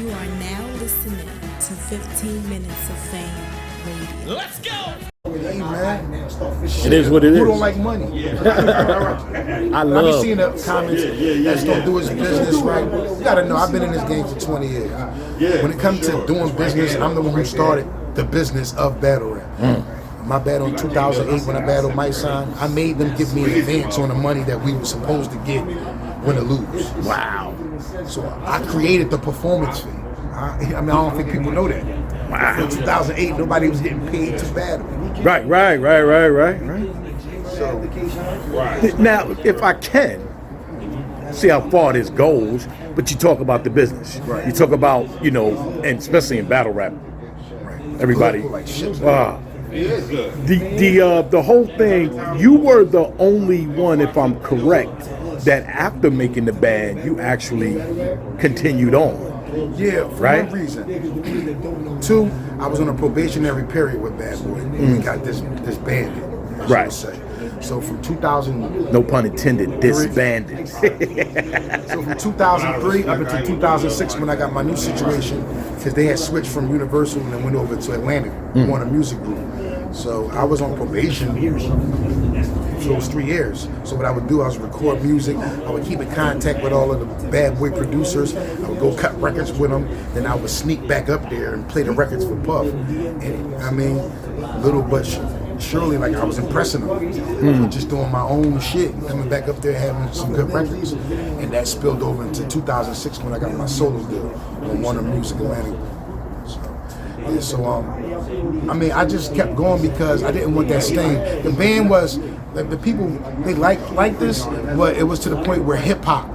You are now listening to 15 Minutes of Fame Radio. Let's go! Hey man, It is what it is. Who don't like money? I I be love. seeing the comments that's don't do his business right. You gotta know, I've been in this game for 20 years. When it comes to doing business, I'm the one who started the business of battle rap. My battle in 2008 when I battled my son, I made them give me an advance on the money that we were supposed to get win or lose. Wow. So I created the performance fee. I don't think people know that. Wow. In 2008, nobody was getting paid to battle. Right. So, Now, if I can, see how far this goes, but you talk about the business. Right. You talk about, and especially in battle rap, everybody. Like shit. The whole thing, you were the only one, if I'm correct, that after making the band, you actually continued on. Yeah, for Right? one reason. Two, I was on a probationary period with Bad Boy. And we got disbanded. I should Right. say. So from 2000, No pun intended, disbanded. so from 2003 up until 2006 when I got my new situation, because they had switched from Universal and then went over to Atlantic, Warner Music Group. So I was on probation for those 3 years. So what I would do, I was record music. I would keep in contact with all of the Bad Boy producers. I would go cut records with them. Then I would sneak back up there and play the records for Puff. And I mean, little but surely, like I was impressing them. Just doing my own shit, coming back up there having some good records. And that spilled over into 2006 when I got my solo deal on Warner Music Atlantic. I just kept going because I didn't want that stain. The band was, the people, they liked this, but it was to the point where the hip hop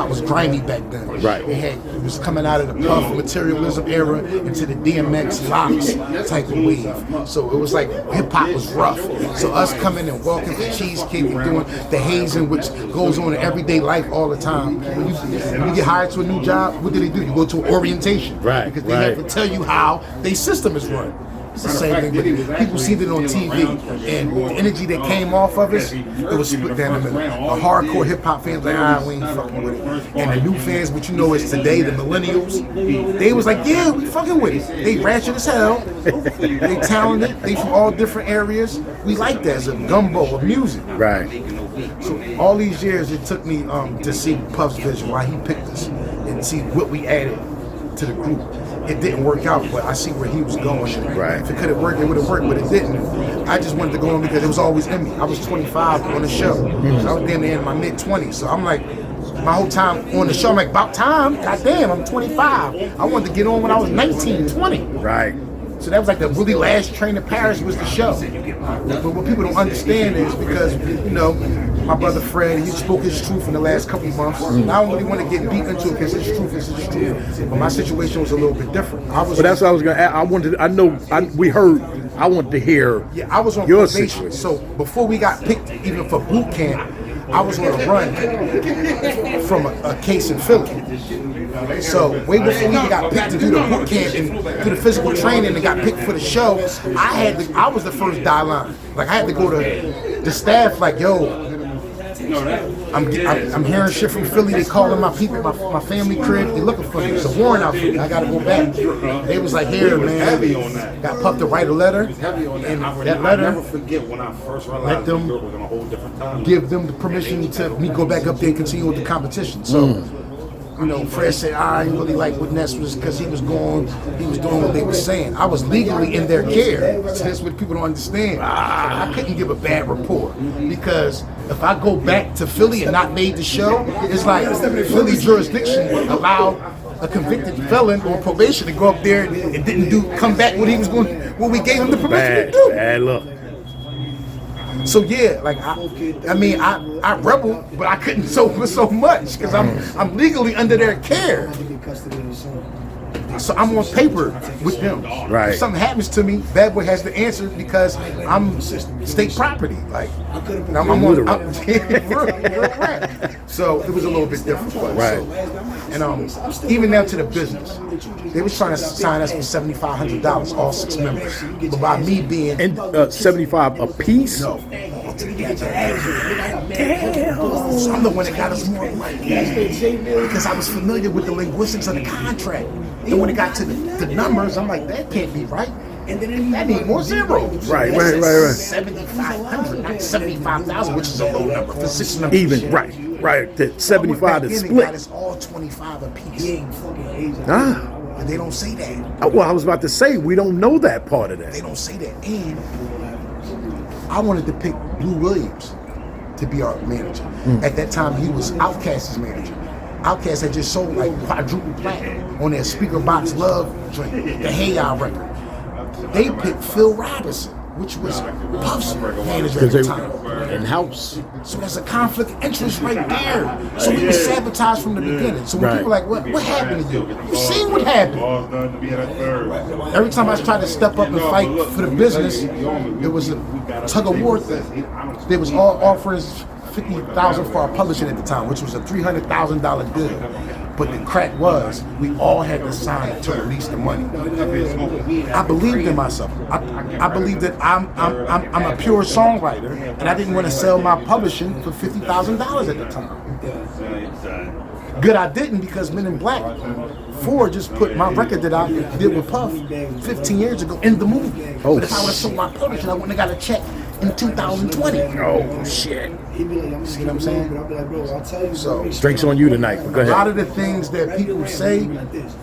was grimy back then. Right. It was coming out of the Puff materialism era into the DMX locks type of wave. So it was like hip hop was rough. So us coming and walking for cheesecake and doing the hazing, which goes on in everyday life all the time. When you get hired to a new job, what do? You go to an orientation. Right, Because they have to tell you how their system is run. It's the same thing, but people seen it on TV, and the energy that came off of us, it was split down the middle. The hardcore hip hop fans like, we ain't fucking with it. And the new fans, which you know is today, the millennials, they was like, yeah, we fucking with it. They ratchet as hell, they talented, they from all different areas. We like that as a gumbo of music. Right. So all these years, it took me to see Puff's vision, why he picked us, and see what we added to the group. It didn't work out, but I see where he was going. Right. If it could have worked, it would have worked, but it didn't. I just wanted to go on because it was always in me. I was 25 on the show. So I was damn near in my mid-20s. So I'm like, my whole time on the show, I'm like, about time. Goddamn, I'm 25. I wanted to get on when I was 19, 20. Right. So that was like the really last train to Paris was the show. But what people don't understand is because, my brother Fred, he spoke his truth in the last couple of months. I don't really want to get deep into it because his truth is his truth. But my situation was a little bit different. But that's what I was going to ask. We heard, I wanted to hear I was on your probation. situation. So before we got picked, even for boot camp, I was on a run from a case in Philly. So way before we got picked to do the boot camp and do the physical training and got picked for the show, I was the first die line. Like I had to go to the staff like, yo, I'm hearing shit from Philly. They calling my people, my family crib. They looking for me. It's a warrant out for me. I gotta go back. They was like, here, man. Got Puff to write a letter, and that letter, I'll never forget when I first realized them New York was on a whole different time. give them the permission to me go back up there and continue with the competition. So. Fred said I didn't really like what Ness was because he was doing what they were saying. I was legally in their care. So that's what people don't understand. I couldn't give a bad report because if I go back to Philly and not made the show, it's like Philly jurisdiction allowed a convicted felon on probation to go up there and didn't come back what he was going, what we gave him the permission to do. Bad luck. So yeah, like I rebelled, but I couldn't so much because I'm legally under their care. So I'm on paper with them. Right. If something happens to me, Bad Boy has the answer because I'm state property. Like I'm on real rap. So it was a little bit different. But, right. And even down to the business, they was trying to sign us for $7,500, all 6 members. But by me being And 75 a piece? no, Damn. So I'm the one that got us more money because I was familiar with the linguistics of the contract. And when it got to the numbers, I'm like, that can't be right. And then I need more zeros. Right. 7,500, not 75,000, which is a low number for 6 numbers. Even, right. That 75 is split. It's all 25 apiece. Ah. And they don't say that. Well, I was about to say, we don't know that part of that. They don't say that. And I wanted to pick Blue Williams to be our manager. At that time, he was Outkast's manager. Outkast had just sold like quadruple platinum on their speaker box Love joint, the Hey Ya record. They picked Phil Robinson, which was Puff's manager at the time. In-house. So there's a conflict of interest right there. So we were sabotaged from the beginning. So when people are like, what happened to you? You seen what happened. Every time I tried to step up and fight for the business, it was a tug of war thing. They was all offering $50,000 for our publishing at the time, which was a $300,000 deal. But the crack was, we all had to sign to release the money. I believed in myself. I believed that I'm a pure songwriter, and I didn't want to sell my publishing for $50,000 at the time. Good, I didn't, because Men in Black 4 just put my record that I did with Puff 15 years ago in the movie. But if I would have sold my publishing, I wouldn't have got a check in 2020. Oh shit! See what I'm saying? So Drinks on you tonight. Go ahead. a lot of the things that people say,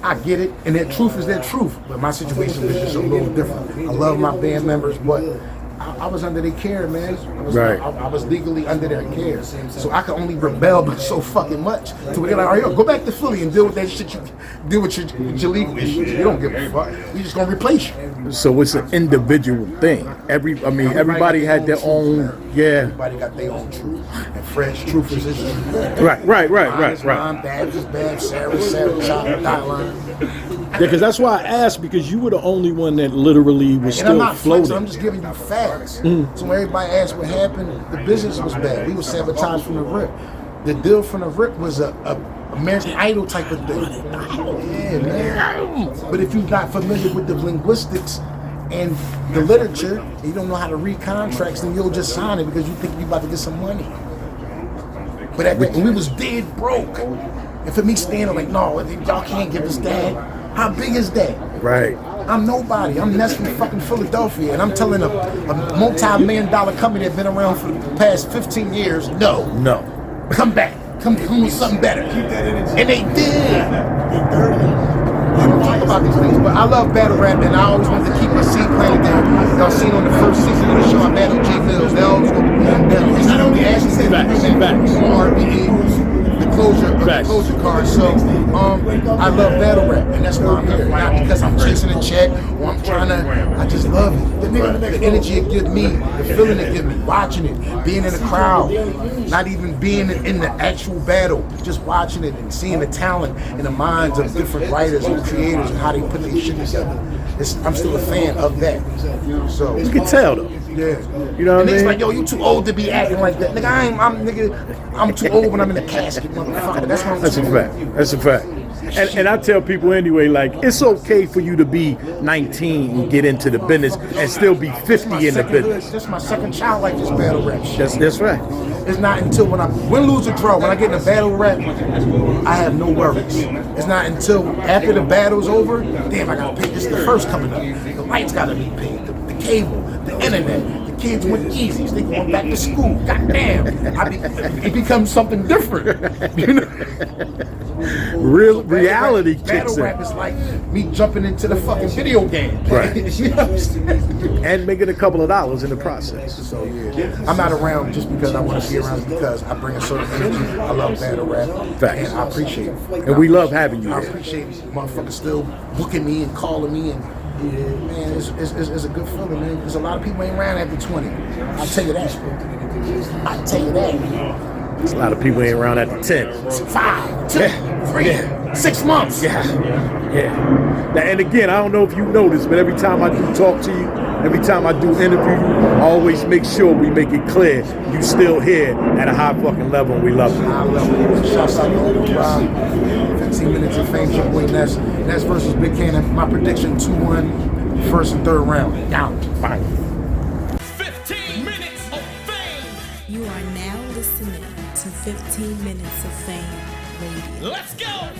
I get it, and their truth is their truth. But my situation was just a little different. I love my band members, but I was under their care, man. I was legally under their care, so I could only rebel but so fucking much. So they're like, all right, go back to Philly and deal with that shit. Deal with your legal issues. You don't give a fuck. We just gonna replace you. So it's an individual thing. Everybody had their own. Yeah. Everybody got their own truth, and Fred's truth is his truth. Right. Mine, Babs is Babs, Sarah's Sarah, Yeah, because that's why I asked, because you were the only one that literally was and I'm still not floating. flexing, I'm just giving you facts. So when everybody asked what happened, the business was bad. We were sabotaged from the rip. The deal from the rip was a American Idol type of thing. Yeah, man. But if you're not familiar with the linguistics and the literature, and you don't know how to read contracts, then you'll just sign it because you think you're about to get some money. But at that, when we was dead broke, and for me standing like, no, y'all can't give us that. How big is that? Right. I'm nobody. I'm Ness from fucking Philadelphia, and I'm telling a multi-million dollar company that's been around for the past 15 years, no. Come back. Come with something better. And they did. We don't talk about these things, but I love battle rap, and I always wanted to keep my seed planted there. Y'all seen on the first season of the show, I battled J Mills. They always go, it's not only Ashley, the closure card. So I love battle rap, and that's why I'm here. Not because I'm chasing a check or I'm trying to. I just love it. The energy it gives me, the feeling it gives me, watching it, being in the crowd, not even being in the actual battle, just watching it and seeing the talent in the minds of different writers and creators and how they put their shit together. I'm still a fan of that. So You can tell though. yeah. You know what I mean? Niggas like, yo, you too old to be acting like that. Nigga, I'm too old when I'm in the casket, motherfucker. That's what I'm That's a fact. That's a fact. And I tell people anyway, like, it's okay for you to be 19 and get into the business and still be 50 in the business. This is my second child like this battle rap shit. That's right. It's not until when I win, lose, or draw, when I get in a battle rap, I have no worries. It's not until after the battle's over, damn, I gotta pay. This is the first coming up. The lights gotta be paid, the cable, the internet. The kids went Yeezys. They going back to school. Goddamn, it becomes something different. You know? Real reality kicks battle in. rap is like me jumping into the fucking video game. Right. You know what I'm saying? And making a couple of dollars in the process. So yeah, I'm not around just because I want to be around, because I bring a certain energy. I love battle rap, Facts. and I appreciate it. And we love having you I here. appreciate motherfuckers still booking me and calling me, and man, it's a good feeling, man. Because a lot of people ain't around after 20. I'll tell you that. I'll tell you that. There's a lot of people ain't around at the 10. 5, 2, 3, 6 months. Yeah. Now, and again, I don't know if you noticed, but every time I do talk to you, every time I do interview you, I always make sure we make it clear you still here at a high fucking level, and we love you. I love it. Shouts out to Rob. 15 minutes of fame, your boy Ness. Ness versus Big Cannon. My prediction 2-1, first and third round. Down. Fine. 15 minutes of fame. 15 minutes of fame radio. Let's go!